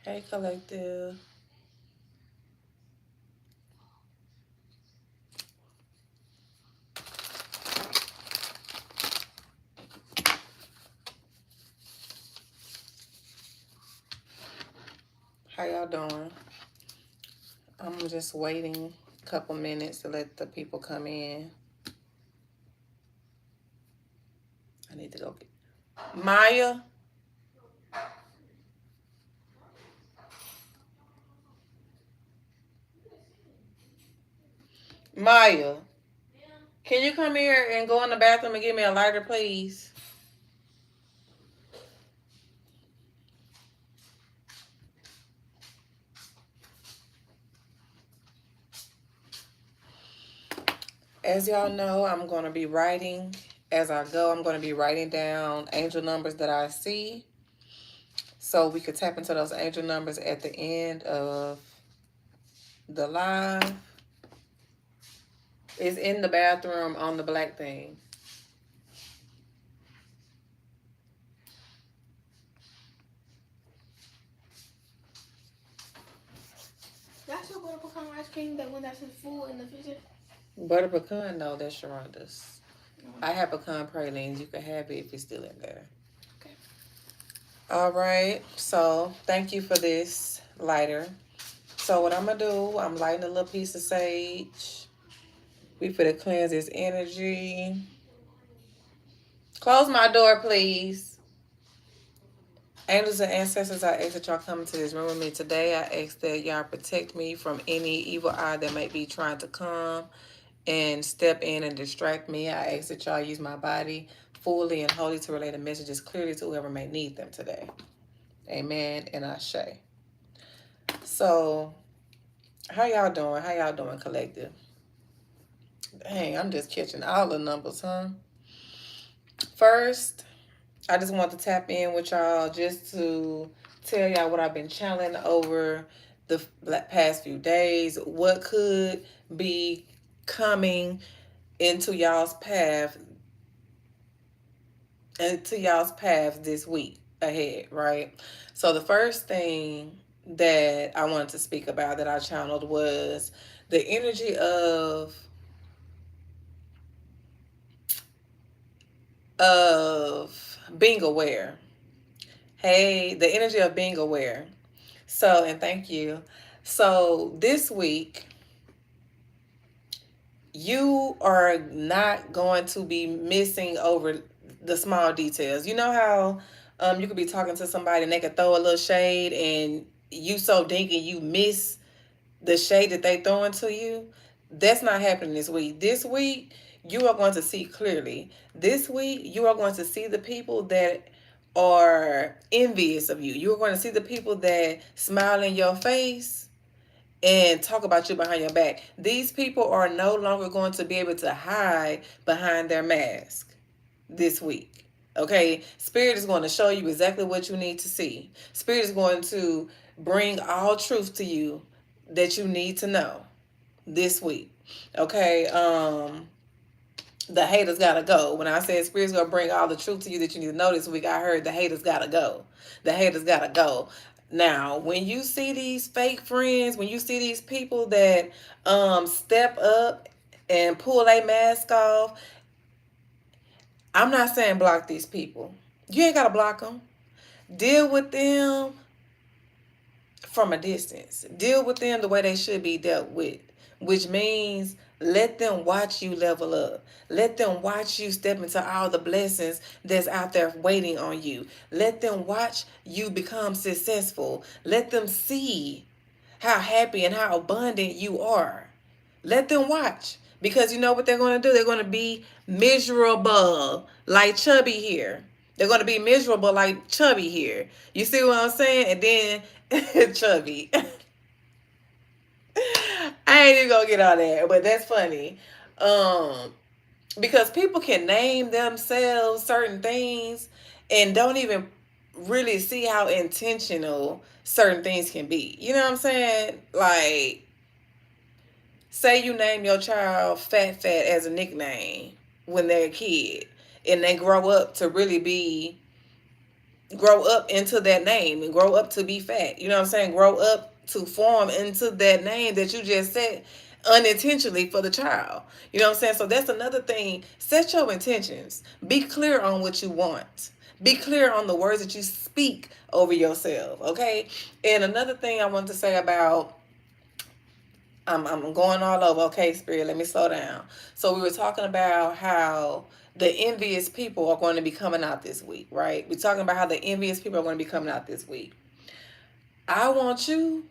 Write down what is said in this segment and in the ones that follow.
Hey, collective. How y'all doing? I'm just waiting a couple minutes to let the people come in. I need to go get Maya. Maya, can you come here and go in the bathroom and give me a lighter, please? As y'all know, I'm going to be writing as I go. I'm going to be writing down angel numbers that I see so we could tap into those angel numbers at the end of the live. It's in the bathroom on the black thing. That's your butter pecan ice cream that when that's in full in the freezer. Butter pecan, no, that's Sharonda's. I have pecan pralines. You can have it if it's still in there. Okay. All right. So thank you for this lighter. So what I'm gonna do, I'm lighting a little piece of sage. We finna cleanse this energy. Close my door, please. Angels and ancestors, I ask that y'all come into this room with me today. I ask that y'all protect me from any evil eye that may be trying to come and step in and distract me. I ask that y'all use my body fully and wholly to relay the messages clearly to whoever may need them today. Amen and Ashe. So, how y'all doing? How y'all doing, collective? Dang, I'm just catching all the numbers, huh? First, I just want to tap in with y'all just to tell y'all what I've been channeling over the past few days. What could be coming into y'all's path this week ahead, right? So the first thing that I wanted to speak about that I channeled was the energy of being aware. Hey, the energy of being aware. So, and thank you. So, this week, you are not going to be missing over the small details. You know how you could be talking to somebody and they could throw a little shade and you so dinky you miss the shade that they throwing to you? That's not happening this week. This week, you are going to see clearly. This week, you are going to see the people that are envious of you. You're going to see the people that smile in your face and talk about you behind your back. These people are no longer going to be able to hide behind their mask this week. Okay, Spirit is going to show you exactly what you need to see. Spirit is going to bring all truth to you that you need to know this week. Okay, the haters gotta go. When I said Spirit's gonna bring all the truth to you that you need to know this week, I heard the haters gotta go. The haters gotta go. Now, when you see these fake friends, when you see these people that step up and pull a mask off, I'm not saying block these people. You ain't gotta block them. Deal with them from a distance. Deal with them the way they should be dealt with, which means let them watch you level up. Let them watch you step into all the blessings that's out there waiting on you. Let them watch you become successful. Let them see how happy and how abundant you are. Let them watch. Because you know what they're going to do? They're going to be miserable like Chubby here. They're going to be miserable like Chubby here. You see what I'm saying? And then Chubby. I ain't even going to get on that, but that's funny. Um, because people can name themselves certain things and don't even really see how intentional certain things can be. You know what I'm saying? Like, say you name your child Fat Fat as a nickname when they're a kid, and they grow up to really be grow up into that name and grow up to be fat. You know what I'm saying? Grow up to form into that name that you just said unintentionally for the child. You know what I'm saying? So that's another thing. Set your intentions. Be clear on what you want. Be clear on the words that you speak over yourself. Okay. And another thing I want to say about I'm going all over. Okay, Spirit, let me slow down. So we were talking about how the envious people are going to be coming out this week, right? We're talking about how the envious people are going to be coming out this week. I want you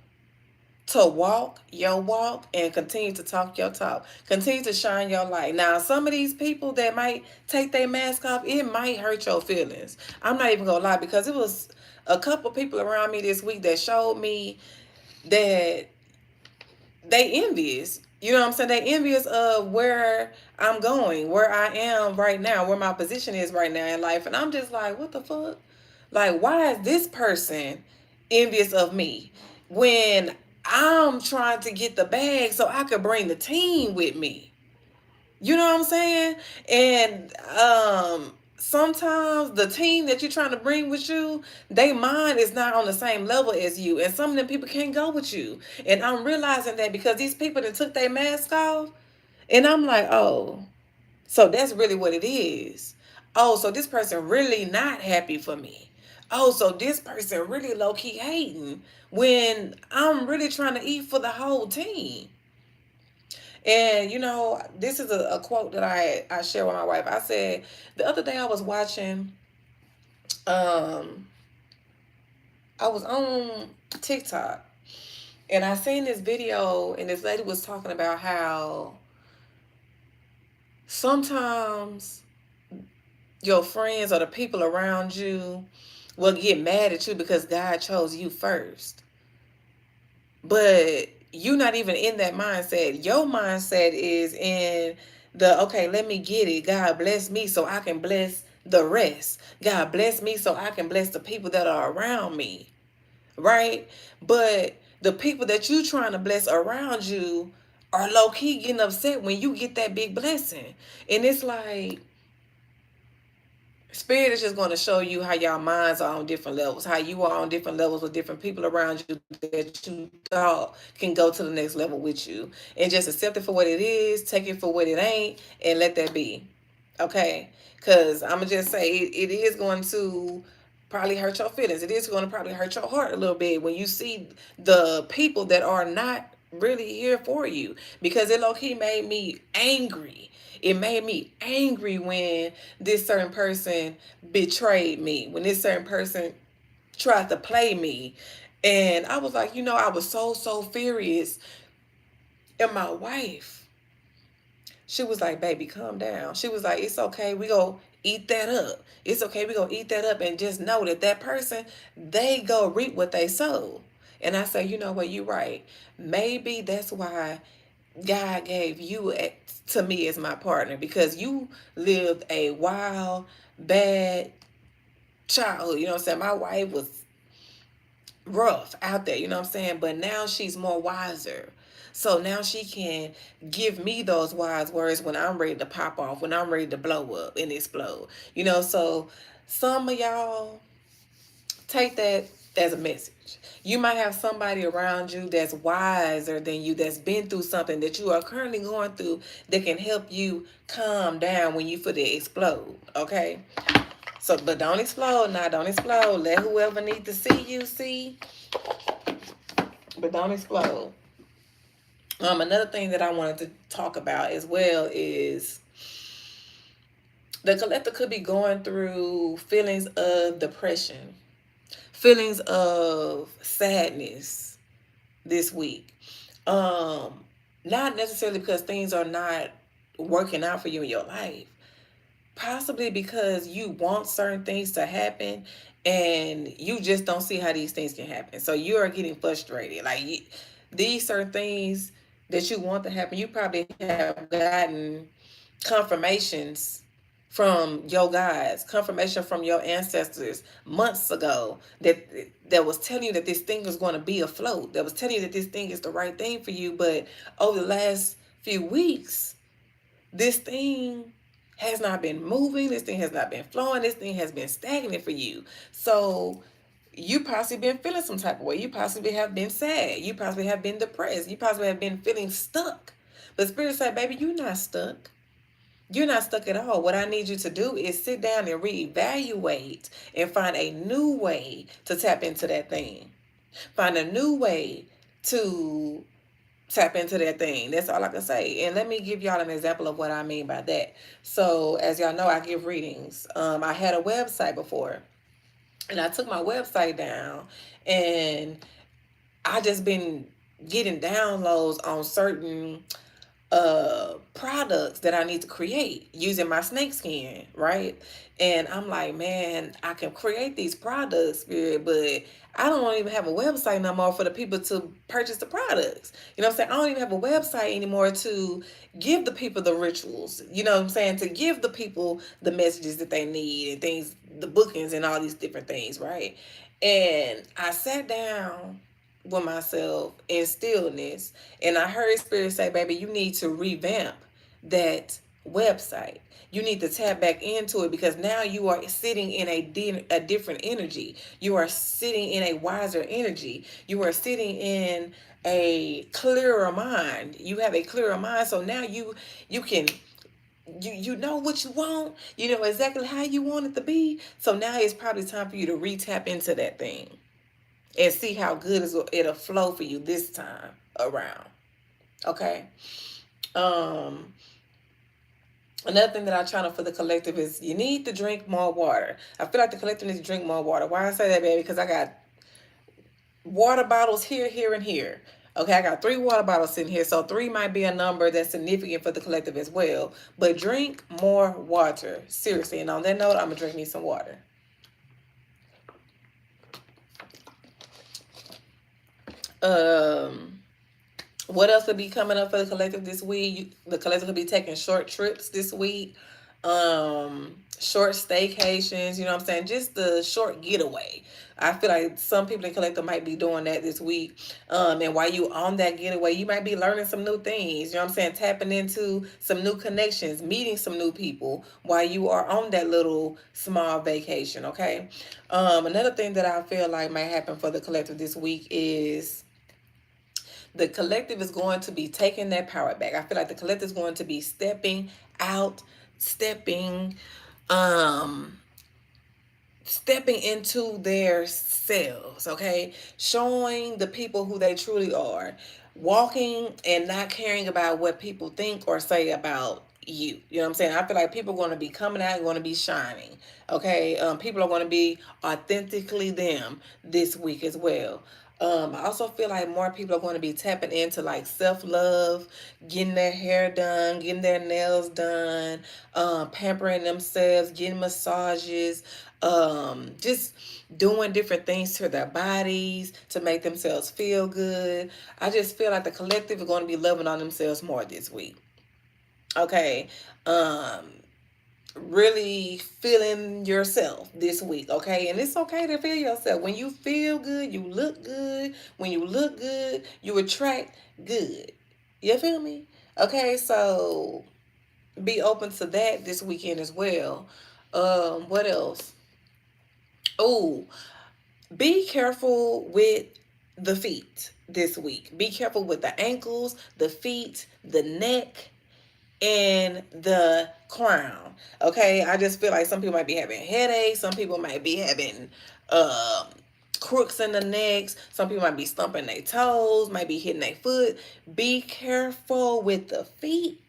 to walk your walk and continue to talk your talk. Continue to shine your light. Now, some of these people that might take their mask off, it might hurt your feelings. I'm not even gonna lie, because it was a couple people around me this week that showed me that they envious. You know what I'm saying? They envious of where I'm going, where I am right now, where my position is right now in life. And I'm just like, what the fuck? Like, why is this person envious of me when I'm trying to get the bag so I could bring the team with me? You know what I'm saying? And sometimes the team that you're trying to bring with you, they mind is not on the same level as you. And some of them people can't go with you. And I'm realizing that because these people that took their mask off, and I'm like, oh, so that's really what it is. Oh, so this person really not happy for me. Oh, so this person really low key hating when I'm really trying to eat for the whole team. And this is a quote that I share with my wife. I said the other day I was watching, um, I was on TikTok and I seen this video and this lady was talking about how sometimes your friends or the people around you will get mad at you because God chose you first. But you're not even in that mindset. Your mindset is in the, okay, let me get it. God bless me so I can bless the rest. God bless me so I can bless the people that are around me. Right? But the people that you trying to bless around you are low key getting upset when you get that big blessing. And it's like, Spirit is just going to show you how y'all minds are on different levels, how you are on different levels with different people around you that you thought can go to the next level with you. And just accept it for what it is, take it for what it ain't, and let that be. Okay? Because I'm going to just say it is going to probably hurt your feelings. It is going to probably hurt your heart a little bit when you see the people that are not really here for you. Because it low-key made me angry. It made me angry when this certain person betrayed me, when this certain person tried to play me. And I was like, I was so furious. And my wife, she was like, baby, calm down. She was like, it's okay. We go eat that up. It's okay. We go eat that up and just know that that person, they go reap what they sow. And I say, you know what? You're right. Maybe that's why God gave you to me as my partner, because you lived a wild, bad childhood. You know what I'm saying? My wife was rough out there, you know what I'm saying? But now she's more wiser. So now she can give me those wise words when I'm ready to pop off, when I'm ready to blow up and explode. So some of y'all take that as a message. You might have somebody around you that's wiser than you, that's been through something that you are currently going through, that can help you calm down when you feel to explode. Okay? So, but don't explode now. Don't explode. Let whoever needs to see you see, but don't explode. Another thing that I wanted to talk about as well is the collector could be going through feelings of depression, feelings of sadness this week. Not necessarily because things are not working out for you in your life. Possibly because you want certain things to happen and you just don't see how these things can happen. So you are getting frustrated. Like these certain things that you want to happen, you probably have gotten confirmations from your guides, confirmation from your ancestors months ago that was telling you that this thing was going to be afloat, that was telling you that this thing is the right thing for you. But over the last few weeks, this thing has not been moving. This thing has not been flowing. This thing has been stagnant for you. So you possibly been feeling some type of way. You possibly have been sad. You possibly have been depressed. You possibly have been feeling stuck. But Spirit said, baby, you're not stuck. You're not stuck at all. What I need you to do is sit down and reevaluate and find a new way to tap into that thing. Find a new way to tap into that thing. That's all I can say. And let me give y'all an example of what I mean by that. So as y'all know, I give readings. I had a website before, and I took my website down, and I just been getting downloads on certain products that I need to create using my snake skin, right? And I'm like, man, I can create these products, Spirit, but I don't even have a website no more for the people to purchase the products. You know what I'm saying? I don't even have a website anymore to give the people the rituals. You know what I'm saying? To give the people the messages that they need and things, the bookings and all these different things, right? And I sat down with myself in stillness, and I heard Spirit say, baby, you need to revamp that website. You need to tap back into it, because now you are sitting in a different energy. You are sitting in a wiser energy. You are sitting in a clearer mind. You have a clearer mind. So now you can you know what you want. You know exactly how you want it to be. So now it's probably time for you to re-tap into that thing and see how good it'll flow for you this time around. Okay. Um, Another thing that I channel for the collective is you need to drink more water. I feel like the collective needs to drink more water. Why I say that, baby? Because I got water bottles here, here, and here. Okay, I got 3 water bottles in here, so 3 might be a number that's significant for the collective as well. But drink more water, seriously. And on that note, I'm gonna drink me some water. What else will be coming up for the collective this week? The collective will be taking short trips this week, short staycations, you know what I'm saying? Just the short getaway. I feel like some people in collective might be doing that this week. And while you on that getaway, you might be learning some new things, you know what I'm saying? Tapping into some new connections, meeting some new people while you are on that little small vacation, okay? Another thing that I feel like might happen for the collective this week is the collective is going to be taking their power back. I feel like the collective is going to be stepping out, um, stepping into their selves, okay? Showing the people who they truly are. Walking and not caring about what people think or say about you. You know what I'm saying? I feel like people are going to be coming out and going to be shining, okay? People are going to be authentically them this week as well. I also feel like more people are going to be tapping into like self-love, getting their hair done, getting their nails done, pampering themselves, getting massages, just doing different things to their bodies to make themselves feel good. I just feel like the collective is going to be loving on themselves more this week. Okay. Really feeling yourself this week, okay? And it's okay to feel yourself. When you feel good, you look good. When you look good, you attract good. You feel me? Okay, so be open to that this weekend as well. What else? Oh, be careful with the feet this week. Be careful with the ankles, the feet, the neck, and the crown. Okay, I just feel like some people might be having headaches. Some people might be having crooks in the necks. Some people might be stumping their toes, might be hitting their foot. Be careful with the feet,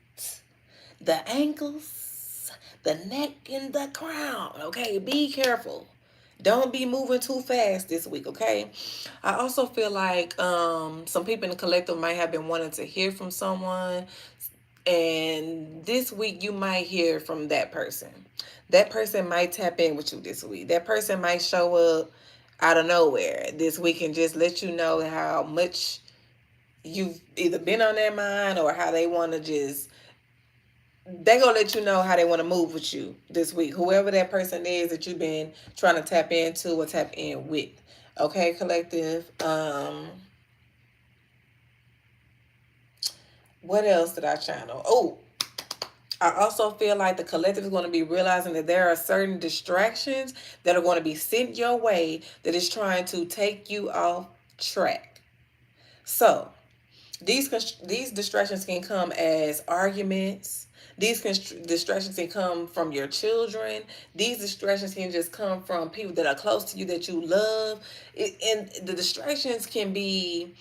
the ankles, the neck, and the crown. Okay, be careful. Don't be moving too fast this week, okay? I also feel like some people in the collective might have been wanting to hear from someone, and this week you might hear from that person. That person might tap in with you this week. That person might show up out of nowhere this week and just let you know how much you've either been on their mind or how they want to just, they gonna let you know how they want to move with you this week. Whoever that person is that you've been trying to tap into or tap in with. Okay, collective. What else did I channel? Oh, I also feel like the collective is going to be realizing that there are certain distractions that are going to be sent your way that is trying to take you off track. So, these distractions can come as arguments. Distractions can come from your children. These distractions can just come from people that are close to you that you love. And the distractions can be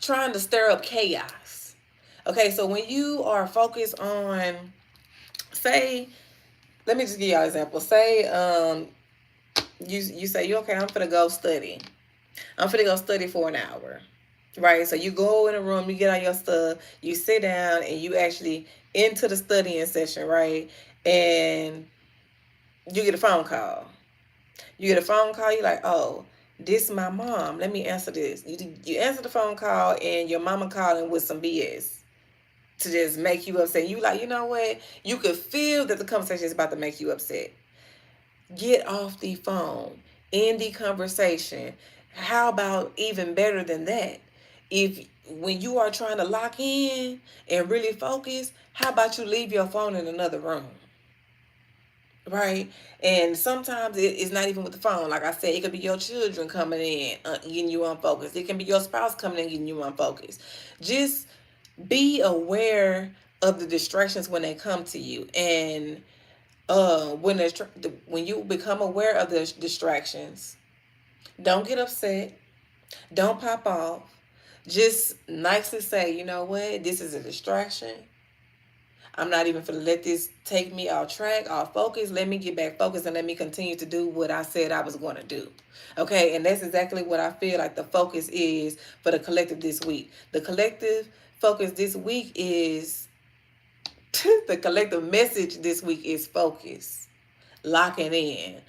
trying to stir up chaos. Okay, so when you are focused on, say, let me just give y'all an example. Say, you say you okay. I'm gonna go study. I'm gonna go study for an hour. Right, so you go in a room, you get all your stuff, you sit down, and you actually into the studying session, right? And you get a phone call. You get a phone call. You're like, oh, this is my mom. Let me answer this. You answer the phone call, and your mama calling with some BS to just make you upset. You like, you know what? You could feel that the conversation is about to make you upset. Get off the phone. End the conversation. How about even better than that? If when you are trying to lock in and really focus, how about you leave your phone in another room? Right? And sometimes it's not even with the phone. Like I said, it could be your children coming in, getting you unfocused. It can be your spouse coming in, getting you unfocused. Just be aware of the distractions when they come to you. And when you become aware of the distractions, don't get upset. Don't pop off. Just nicely say, you know what, this is a distraction. I'm not even going to let this take me off track, off focus. Let me get back focused and let me continue to do what I said I was going to do. Okay, and that's exactly what I feel like the focus is for the collective this week. The collective focus this week is, the collective message this week is focus. Locking in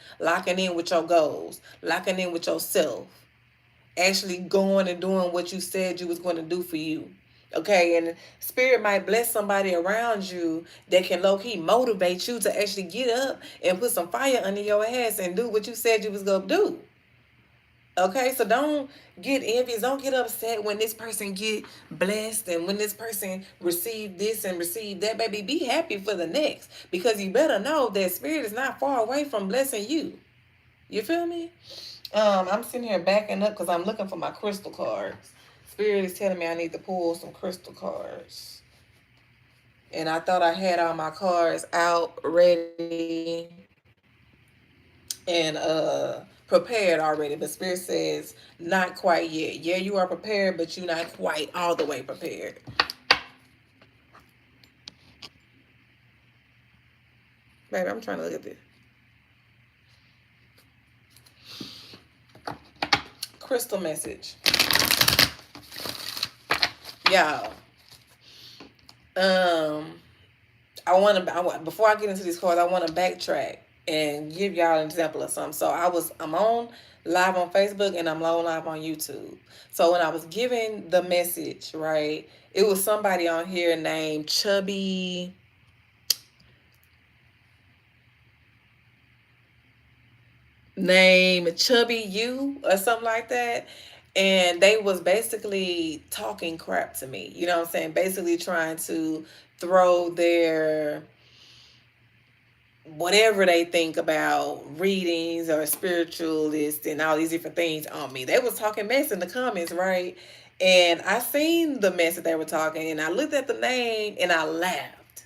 with your goals, locking in with yourself, actually going and doing what you said you was going to do for you. Okay, and spirit might bless somebody around you that can low-key motivate you to actually get up and put some fire under your ass and do what you said you was going to do. Okay, so don't get envious. Don't get upset when this person get blessed and when this person receive this and receive that. Baby, be happy for the next, because you better know that spirit is not far away from blessing you. You feel me? I'm sitting here backing up because I'm looking for my crystal cards. Spirit is telling me I need to pull some crystal cards. And I thought I had all my cards out, ready, and prepared already. But Spirit says, not quite yet. Yeah, you are prepared, but you're not quite all the way prepared. Baby, I'm trying to look at this. Crystal message. Y'all. Before I get into these cards, I want to backtrack and give y'all an example of something. So I'm on live on Facebook and I'm on live on YouTube. So when I was giving the message, right, it was somebody on here named Chubby U or something like that. And they was basically talking crap to me. You know what I'm saying? Basically trying to throw their whatever they think about readings or spiritualists and all these different things on me. They was talking mess in the comments, right? And I seen the mess that they were talking, and I looked at the name and I laughed.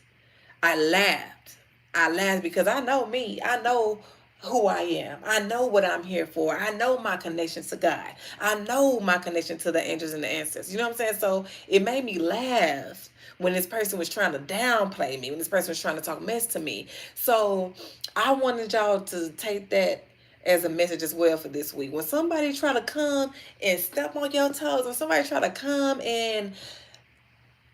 I laughed. I laughed because I know me. I know who I am. I know what I'm here for. I know my connection to God. I know my connection to the angels and the ancestors. You know what I'm saying? So it made me laugh when this person was trying to downplay me, when this person was trying to talk mess to me. So I wanted y'all to take that as a message as well for this week. When somebody try to come and step on your toes, when somebody try to come and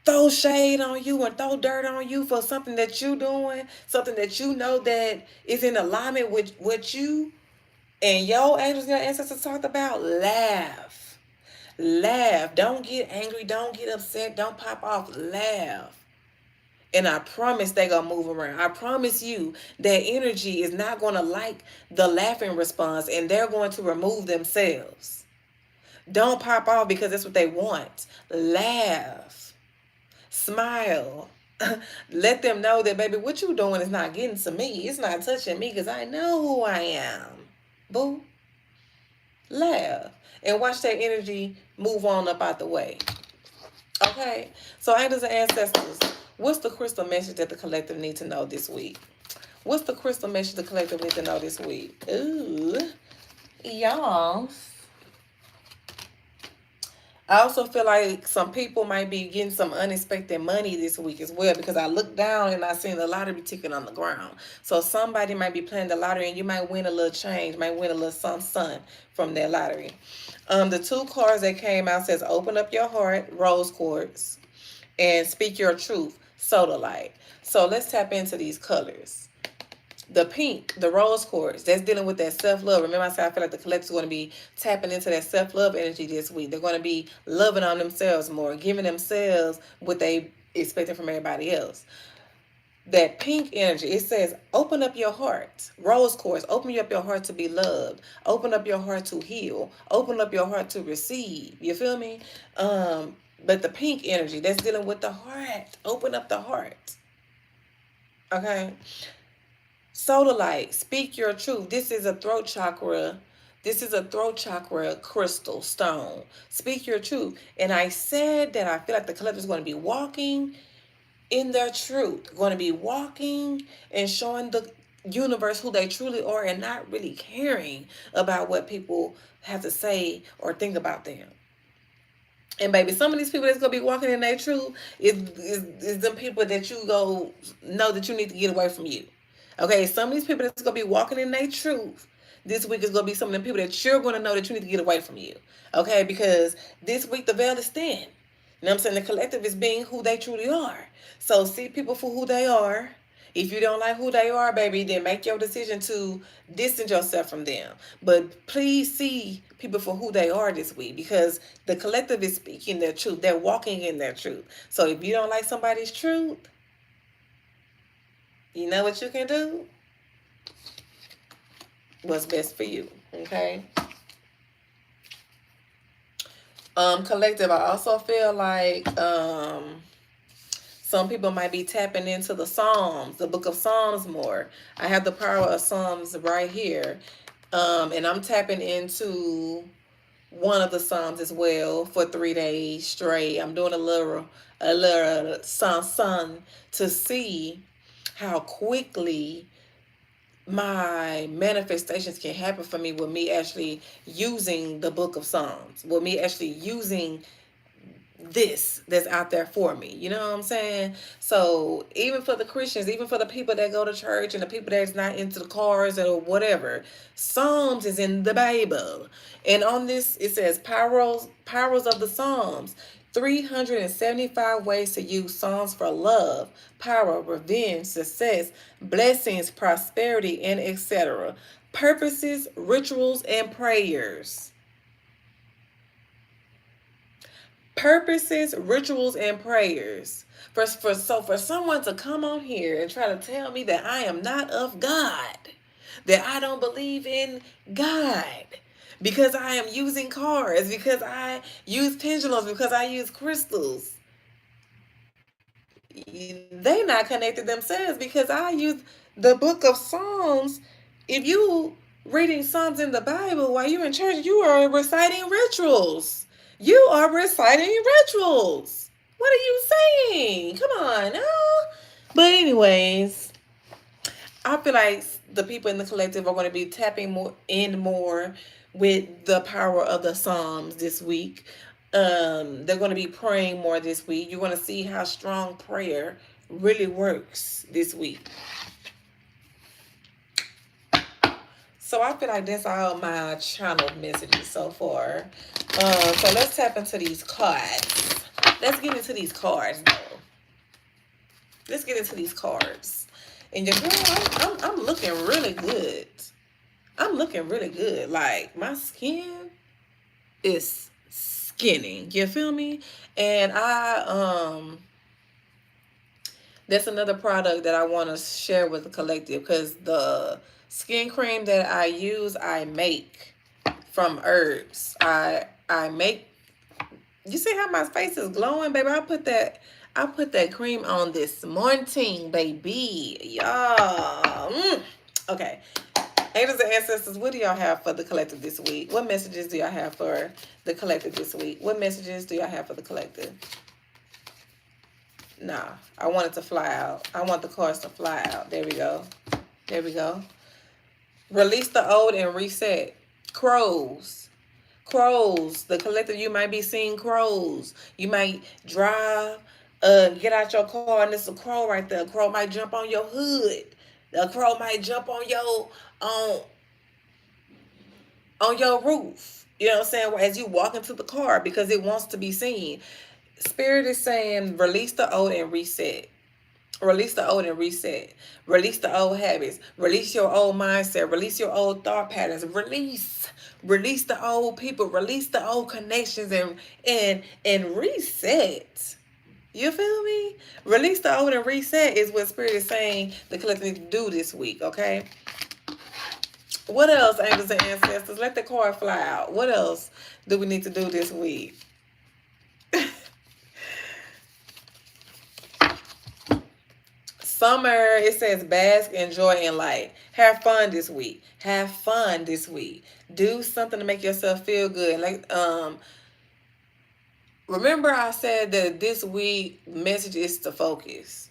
throw shade on you and throw dirt on you for something that you doing, something that you know that is in alignment with what you and your angels and your ancestors talked about, laugh. Laugh. Don't get angry. Don't get upset. Don't pop off. Laugh. And I promise they gonna move around. I promise you that energy is not gonna like the laughing response and they're going to remove themselves. Don't pop off because that's what they want. Laugh. Smile. let them know that, baby, what you doing is not getting to me. It's not touching me because I know who I am. Boo. Laugh. And watch that energy move on up out the way. Okay? So, angels and ancestors, what's the crystal message that the collective need to know this week? What's the crystal message the collective need to know this week? Ooh. Y'all. I also feel like some people might be getting some unexpected money this week as well, because I looked down and I seen the lottery ticket on the ground. So somebody might be playing the lottery and you might win a little change, might win a little something from that lottery. The two cards that came out says open up your heart, rose quartz, and speak your truth, sodalite. So let's tap into these colors. The pink, the rose quartz, that's dealing with that self-love. Remember I said I feel like the collective is going to be tapping into that self-love energy this week. They're going to be loving on themselves more, giving themselves what they expected from everybody else. That pink energy, it says open up your heart. Rose quartz, open up your heart to be loved. Open up your heart to heal. Open up your heart to receive. You feel me? But the pink energy, that's dealing with the heart. Open up the heart. Okay? Sodalite, speak your truth. This is a throat chakra. This is a throat chakra crystal stone. Speak your truth. And I said that I feel like the collective is going to be walking in their truth. Going to be walking and showing the universe who they truly are and not really caring about what people have to say or think about them. And baby, some of these people that's going to be walking in their truth is them people that you go know that you need to get away from you. Okay, some of these people that's going to be walking in their truth this week is going to be some of the people that you're going to know that you need to get away from you. Okay, because this week the veil is thin. You know what I'm saying? The collective is being who they truly are. So see people for who they are. If you don't like who they are, baby, then make your decision to distance yourself from them. But please see people for who they are this week, because the collective is speaking their truth. They're walking in their truth. So if you don't like somebody's truth, you know what you can do? What's best for you, okay? Collective, I also feel like some people might be tapping into the Psalms, the book of Psalms more. I have the power of Psalms right here. And I'm tapping into one of the Psalms as well for 3 days straight. I'm doing a little sun to see how quickly my manifestations can happen for me with me actually using the book of Psalms, with me actually using this that's out there for me. You know what I'm saying? So even for the Christians, even for the people that go to church and the people that's not into the cars or whatever, Psalms is in the Bible. And on this, it says powers of the Psalms. 375 ways to use Psalms for love, power, revenge, success, blessings, prosperity, and etc. Purposes, rituals, and prayers. Purposes, rituals, and prayers. For someone to come on here and try to tell me that I am not of God, that I don't believe in God, because I am using cards, because I use pendulums, because I use crystals, they not connected themselves, because I use the book of Psalms. If you reading Psalms in the Bible while you're in church, you are reciting rituals. You are reciting rituals. What are you saying? Come on now. But anyways, I feel like the people in the collective are going to be tapping more with the power of the Psalms this week. They're going to be praying more this week. You're going to see how strong prayer really works this week. So I feel like that's all my channeled messages so far. So let's tap into these cards. Let's get into these cards, though. Let's get into these cards. And your girl, I'm looking really good. I'm looking really good. Like, my skin is skinny. You feel me? And that's another product that I want to share with the collective, because the skin cream that I use, I make from herbs. I make, you see how my face is glowing, baby? I put that cream on this morning, baby. Y'all. Okay. Angels and ancestors, what do y'all have for the collective this week? What messages do y'all have for the collective this week? What messages do y'all have for the collective? Nah, I want it to fly out. I want the cards to fly out. There we go. There we go. Release the old and reset. Crows. Crows. The collective, you might be seeing crows. You might drive, get out your car, and there's a crow right there. A crow might jump on your hood. A crow might jump on your roof. You know what I'm saying? As you walk into the car because it wants to be seen. Spirit is saying release the old and reset. Release the old and reset. Release the old habits. Release your old mindset. Release your old thought patterns. Release the old people. Release the old connections and reset. You feel me? Release the old and reset is what Spirit is saying the collective needs to do this week, okay? What else, angels and ancestors? Let the card fly out. What else do we need to do this week? Summer, it says bask, enjoy, and light. Have fun this week. Have fun this week. Do something to make yourself feel good. Remember I said that this week message is to focus.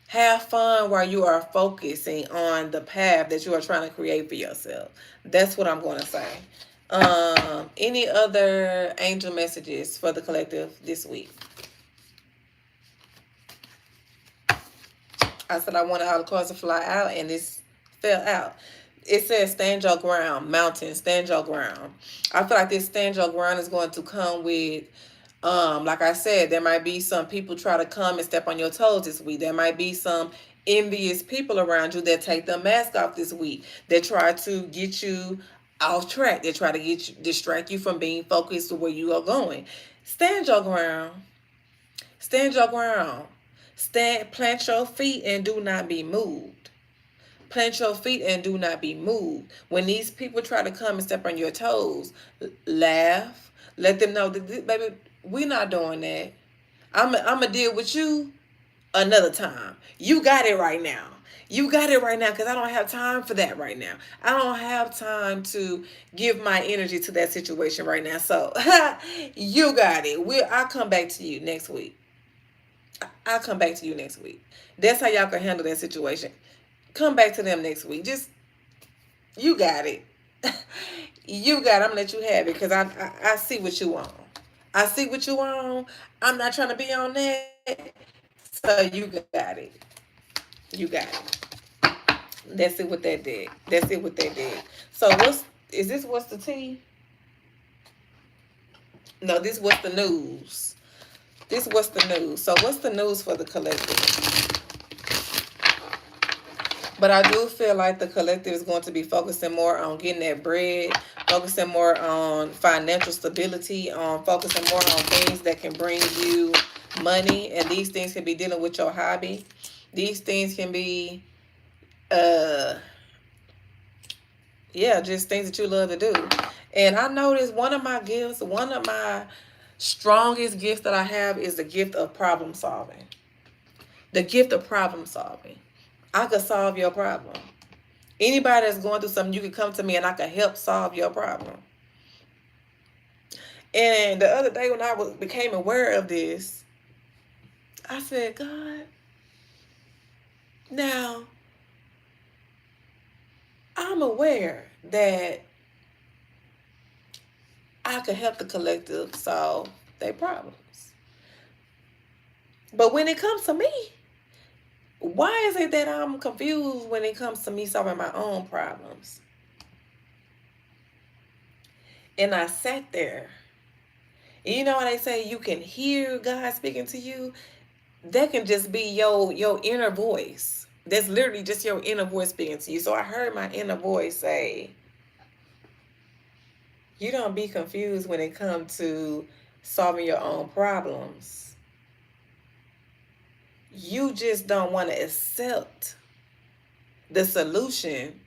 Have fun while you are focusing on the path that you are trying to create for yourself. That's what I'm going to say. Any other angel messages for the collective this week? I said I wanted all the cards to fly out, and this fell out. It says stand your ground, mountain, stand your ground. I feel like this stand your ground is going to come with, like I said, there might be some people try to come and step on your toes this week. There might be some envious people around you that take the mask off this week. That try to get you off track. They try to distract you from being focused to where you are going. Stand your ground. Stand your ground. Plant your feet and do not be moved. Plant your feet and do not be moved. When these people try to come and step on your toes, laugh. Let them know that, baby, we're not doing that. I'm going to deal with you another time. You got it right now. You got it right now because I don't have time for that right now. I don't have time to give my energy to that situation right now. So you got it. I'll come back to you next week. I'll come back to you next week. That's how y'all can handle that situation. Come back to them next week. Just, you got it. You got it. I'm going to let you have it because I see what you want. I see what you want. I'm not trying to be on that. So you got it. You got it. That's it with that did. That's it with that did. So what's the tea? No, this what's the news. This what's the news. So what's the news for the collective? But I do feel like the collective is going to be focusing more on getting that bread, focusing more on financial stability, focusing more on things that can bring you money. And these things can be dealing with your hobby. These things can be, just things that you love to do. And I noticed one of my strongest gifts that I have is the gift of problem solving. The gift of problem solving. I could solve your problem. Anybody that's going through something, you can come to me and I can help solve your problem. And the other day when I became aware of this, I said, God, now I'm aware that I could help the collective solve their problems. But when it comes to me, why is it that I'm confused when it comes to me solving my own problems? And I sat there. And you know what they say, you can hear God speaking to you? That can just be your inner voice. That's literally just your inner voice speaking to you. So I heard my inner voice say, you don't be confused when it comes to solving your own problems. You just don't want to accept the solution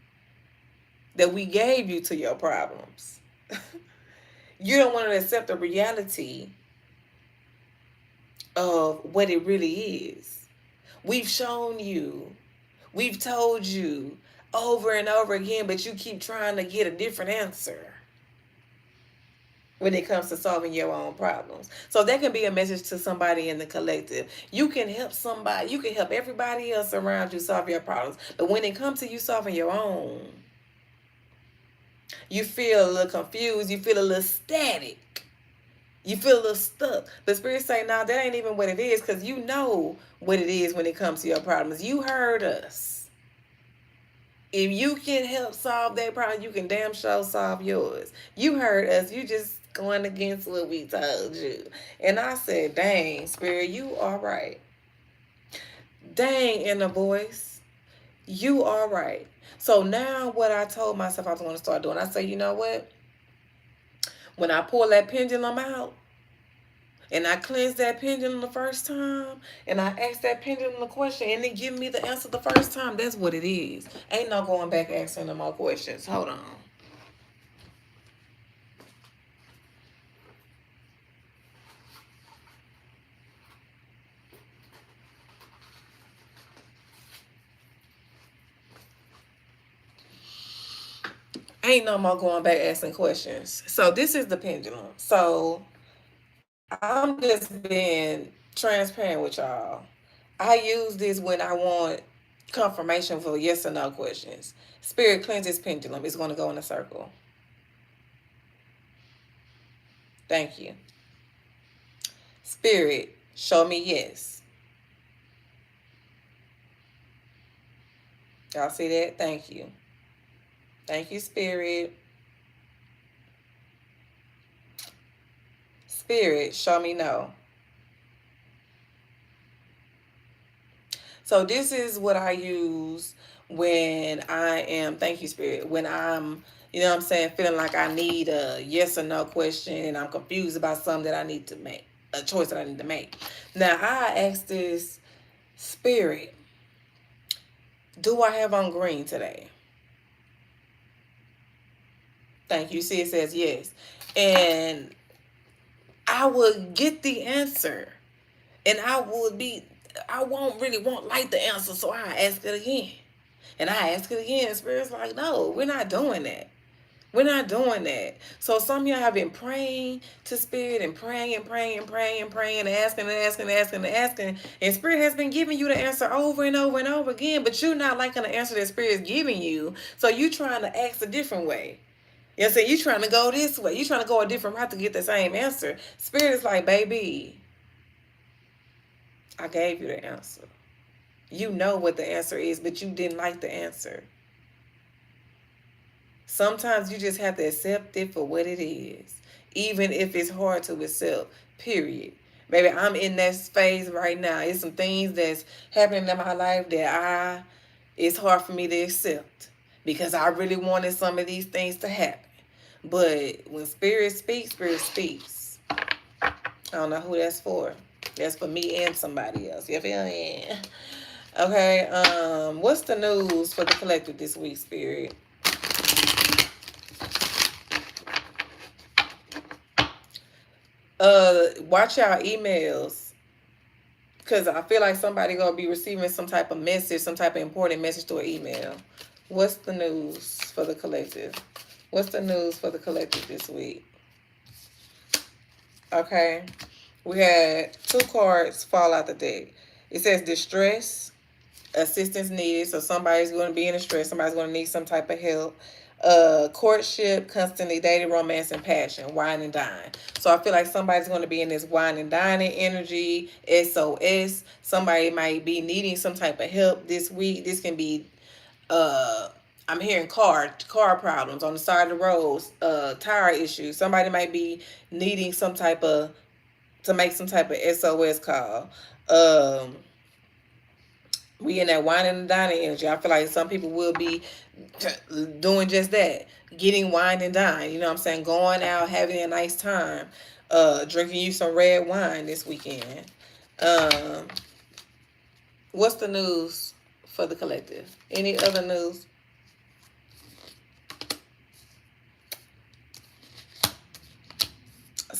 that we gave you to your problems. You don't want to accept the reality of what it really is. We've shown you, we've told you over and over again, but you keep trying to get a different answer when it comes to solving your own problems. So that can be a message to somebody in the collective. You can help somebody, you can help everybody else around you solve your problems. But when it comes to you solving your own, you feel a little confused, you feel a little static. You feel a little stuck. But Spirit say, nah, that ain't even what it is, because you know what it is when it comes to your problems. You heard us. If you can help solve that problem, you can damn sure solve yours. You heard us. You just going against what we told you. And I said, dang, Spirit, you are right. Dang, inner voice, you are right. So now what I told myself I was going to start doing, I said, you know what? When I pull that pendulum out, and I cleansed that pendulum the first time, and I asked that pendulum the question, and it give me the answer the first time, that's what it is. Ain't no going back asking no more questions. Hold on. Ain't no more going back asking questions. So this is the pendulum. So I'm just being transparent with y'all. I use this when I want confirmation for yes or no questions. Spirit cleanses pendulum. It's going to go in a circle. Thank you. Spirit, show me yes. Y'all see that? Thank you. Thank you, Spirit. Spirit, show me no. So this is what I use when I am, thank you, Spirit, when I'm, you know what I'm saying, feeling like I need a yes or no question and I'm confused about something that I need to make, a choice that I need to make. Now, I ask this, Spirit, do I have on green today? Thank you. See, it says yes. And I would get the answer. And I won't really want like the answer, so I ask it again. And I ask it again, and Spirit's like, no, we're not doing that. We're not doing that. So some of y'all have been praying to Spirit and praying and praying and praying and praying and asking and asking and asking and asking. And Spirit has been giving you the answer over and over and over again, but you're not liking the answer that Spirit is giving you. So you trying to ask a different way. You know what I'm saying? You trying to go this way. You trying to go a different route to get the same answer. Spirit is like, baby, I gave you the answer. You know what the answer is, but you didn't like the answer. Sometimes you just have to accept it for what it is, even if it's hard to accept, period. Maybe I'm in that phase right now. It's some things that's happening in my life that it's hard for me to accept because I really wanted some of these things to happen. But when Spirit speaks, Spirit speaks. I don't know who that's for. That's for me and somebody else. You feel me? Okay, what's the news for the collective this week, Spirit? Watch our emails, because I feel like somebody gonna be receiving some type of message, some type of important message to an email. What's the news for the collective? What's the news for the collective this week? Okay, we had 2 cards fall out the deck. It says distress, assistance needed. So somebody's going to be in distress. Somebody's going to need some type of help. Courtship, constantly dating, romance, and passion, wine and dine. So I feel like somebody's going to be in this wine and dining energy, SOS. Somebody might be needing some type of help this week. This can be, I'm hearing car problems on the side of the roads, tire issues. Somebody might be needing some type of, to make some type of SOS call. We in that wine and dining energy. I feel like some people will be doing just that, getting wine and dine. You know what I'm saying? Going out, having a nice time, drinking you some red wine this weekend. What's the news for the collective? Any other news?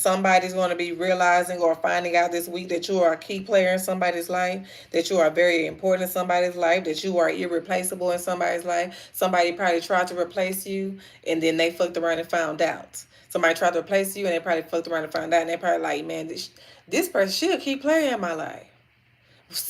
Somebody's going to be realizing or finding out this week that you are a key player in somebody's life, that you are very important in somebody's life, that you are irreplaceable in somebody's life. Somebody probably tried to replace you and then they fucked around and found out. Somebody tried to replace you and they probably fucked around and found out, and they probably like, man, this person, she'll keep playing in my life.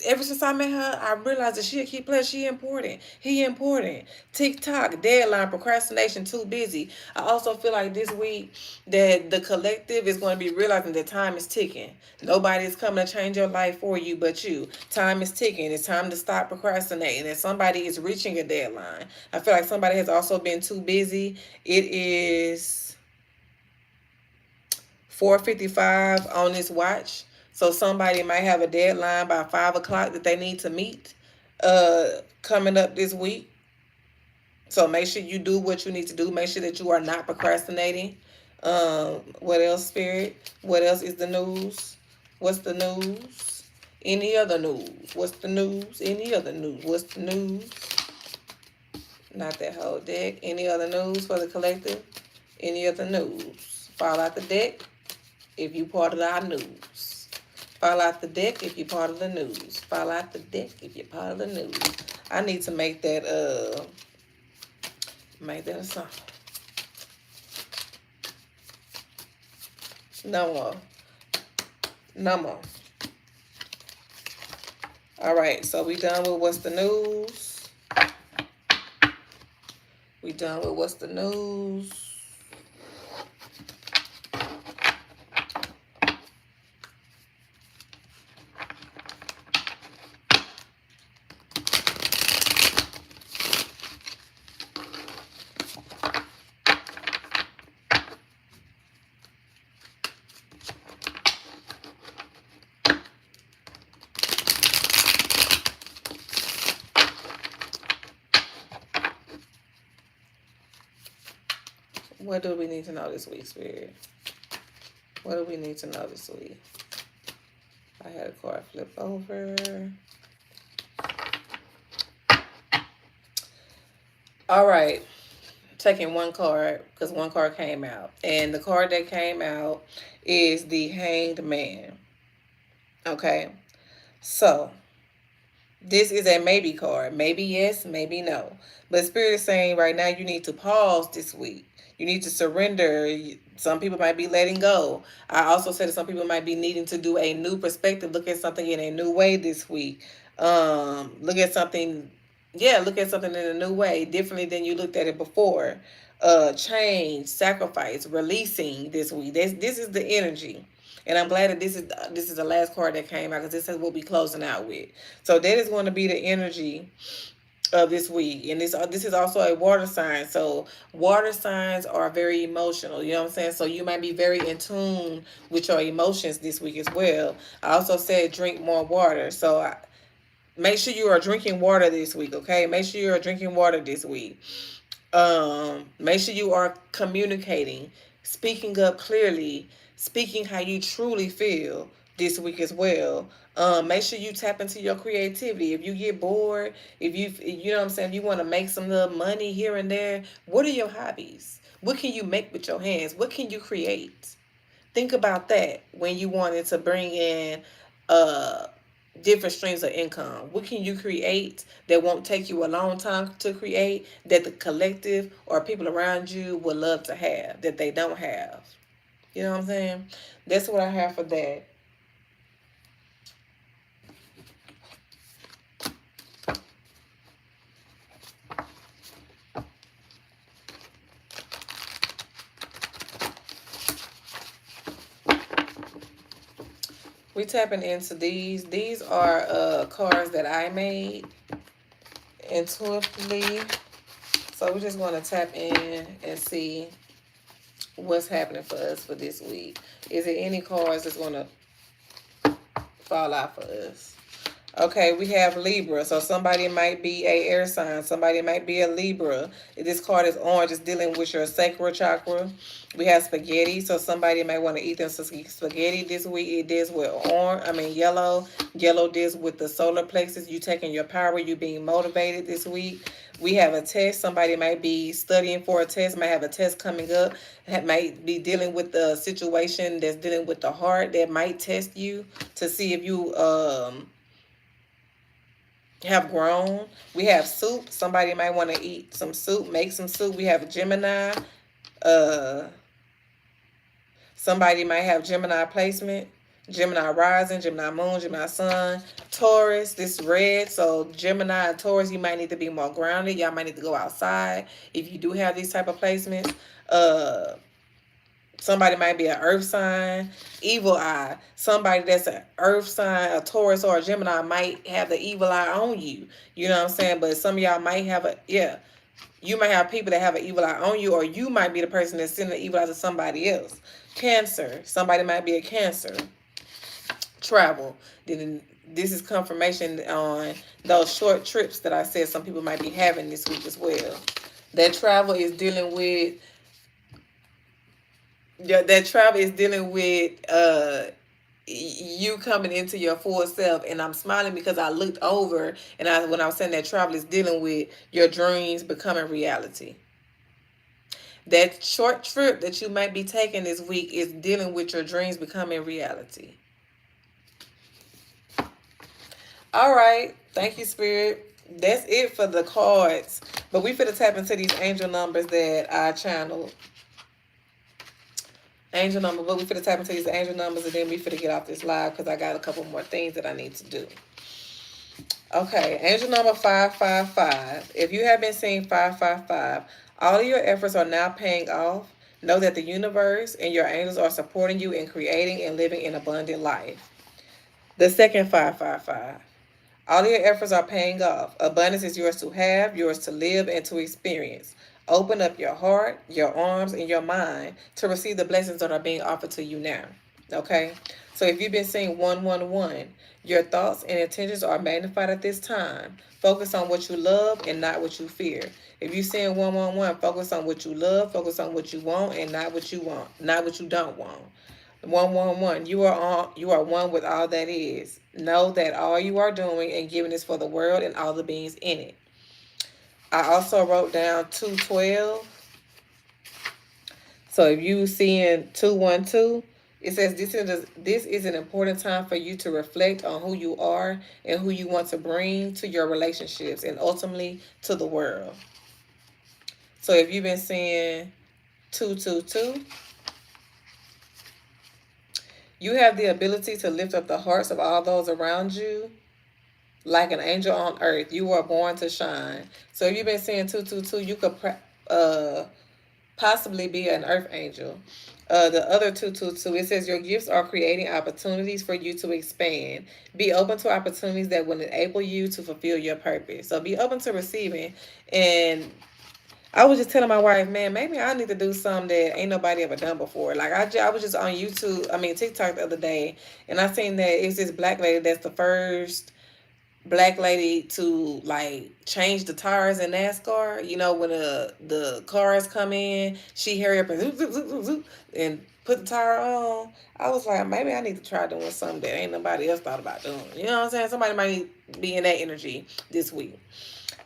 Ever since I met her, I realized that she'll keep playing. She important. He important. TikTok, deadline, procrastination, too busy. I also feel like this week that the collective is going to be realizing that time is ticking. Nobody is coming to change your life for you but you. Time is ticking. It's time to stop procrastinating. And somebody is reaching a deadline. I feel like somebody has also been too busy. It is 4:55 on this watch. So somebody might have a deadline by 5 o'clock that they need to meet coming up this week. So make sure you do what you need to do. Make sure that you are not procrastinating. What else, Spirit? What else is the news? What's the news? Any other news? What's the news? Any other news? What's the news? Not that whole deck. Any other news for the collective? Any other news? Fall out the deck if you part of our news. Fall out the deck if you're part of the news. Fall out the deck if you're part of the news. I need to make that a song. No more. No more. All right, so we done with what's the news. We done with what's the news. What do we need to know this week, Spirit? What do we need to know this week? I had a card flip over. All right. Taking one card because one card came out. And the card that came out is the Hanged Man. Okay. So, this is a maybe card. Maybe yes, maybe no. But Spirit is saying right now you need to pause this week. You need to surrender. Some people might be letting go. I also said that some people might be needing to do a new perspective, look at something in a new way this week. Look at something in a new way, differently than you looked at it before. Change, sacrifice, releasing this week. This is the energy. And I'm glad that this is the last card that came out because this is what we're closing out with. So that is going to be the energy of this week. And this is also a water sign. So water signs are very emotional. You know what I'm saying? So you might be very in tune with your emotions this week as well. I also said drink more water. So make sure you are drinking water this week, okay? Make sure you are drinking water this week. Make sure you are communicating, speaking up clearly, speaking how you truly feel this week as well. Make sure you tap into your creativity. If you get bored, if you know what I'm saying, if you want to make some little money here and there, what are your hobbies? What can you make with your hands? What can you create? Think about that when you wanted to bring in different streams of income. What can you create that won't take you a long time to create, that the collective or people around you would love to have, that they don't have? You know what I'm saying? That's what I have for that. We tapping into these. These are cards that I made intuitively. So we just want to tap in and see what's happening for us for this week. Is there any cards that's going to fall out for us? Okay, we have Libra. So somebody might be a air sign. Somebody might be a Libra. This card is orange. It's dealing with your sacral chakra. We have spaghetti. So somebody might want to eat them spaghetti this week. It deals with yellow. Yellow deals with the solar plexus. You taking your power. You being motivated this week. We have a test. Somebody might be studying for a test, might have a test coming up, might be dealing with a situation that's dealing with the heart that might test you to see if you have grown. We have soup. Somebody might want to eat some soup, make some soup. We have a Gemini. Uh, Somebody might have Gemini placement, Gemini rising, Gemini moon, Gemini sun, Taurus. This is red. So Gemini and Taurus, you might need to be more grounded. Y'all might need to go outside if you do have these type of placements. Somebody might be an earth sign, evil eye. Somebody that's an earth sign, a Taurus or a Gemini might have the evil eye on you. You know what I'm saying? But some of y'all might have you might have people that have an evil eye on you, or you might be the person that's sending the evil eye to somebody else. Cancer. Somebody might be a Cancer. Travel. Then this is confirmation on those short trips that I said some people might be having this week as well. That travel is dealing with you coming into your full self. And I'm smiling because I looked over and when I was saying that travel is dealing with your dreams becoming reality. That short trip that you might be taking this week is dealing with your dreams becoming reality. All right. Thank you, Spirit. That's it for the cards. But we finna tap into these angel numbers that I channeled. Angel number, but we finna tap into these angel numbers and then we finna get off this live because I got a couple more things that I need to do. Okay, angel number 555. If you have been seeing 555, all of your efforts are now paying off. Know that the universe and your angels are supporting you in creating and living an abundant life. The second 555. All of your efforts are paying off. Abundance is yours to have, yours to live, and to experience. Open up your heart, your arms, and your mind to receive the blessings that are being offered to you now. Okay? So if you've been seeing 111, your thoughts and intentions are magnified at this time. Focus on what you love and not what you fear. If you're seeing 111, focus on what you love, focus on what you want, and not what you want, not what you don't want. 111, you are one with all that is. Know that all you are doing and giving is for the world and all the beings in it. I also wrote down 212. So if you seeing 212, it says this is an important time for you to reflect on who you are and who you want to bring to your relationships and ultimately to the world. So if you've been seeing 222, you have the ability to lift up the hearts of all those around you like an angel on earth. You are born to shine. So if you've been seeing 222, you could possibly be an earth angel. The other 222, it says your gifts are creating opportunities for you to expand. Be open to opportunities that will enable you to fulfill your purpose. So be open to receiving. And I was just telling my wife, man, maybe I need to do something that ain't nobody ever done before. Like I was just on TikTok the other day, and I seen that it's this black lady that's the first black lady to like change the tires in NASCAR. You know, when the cars come in, she hurry up and zoop, zoop, zoop, zoop, zoop, and put the tire on. I was like, maybe I need to try doing something that ain't nobody else thought about doing. You know what I'm saying? Somebody might be in that energy this week.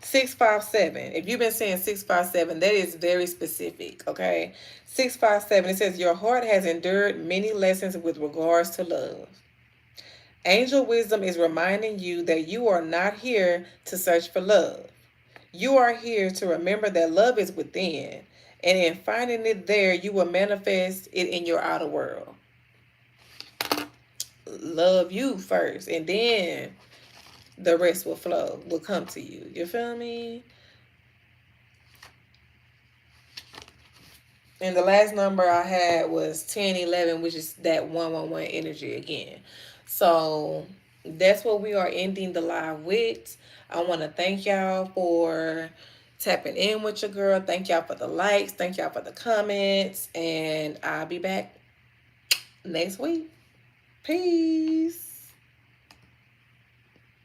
657. If you've been saying 657, that is very specific, okay? 657, it says your heart has endured many lessons with regards to love. Angel wisdom is reminding you that you are not here to search for love. You are here to remember that love is within, and in finding it there, you will manifest it in your outer world. Love you first, and then the rest will come to you. You feel me? And the last number I had was 1011, which is that 111 energy again. So that's what we are ending the live with. I want to thank y'all for tapping in with your girl. Thank y'all for the likes. Thank y'all for the comments. And I'll be back next week. Peace.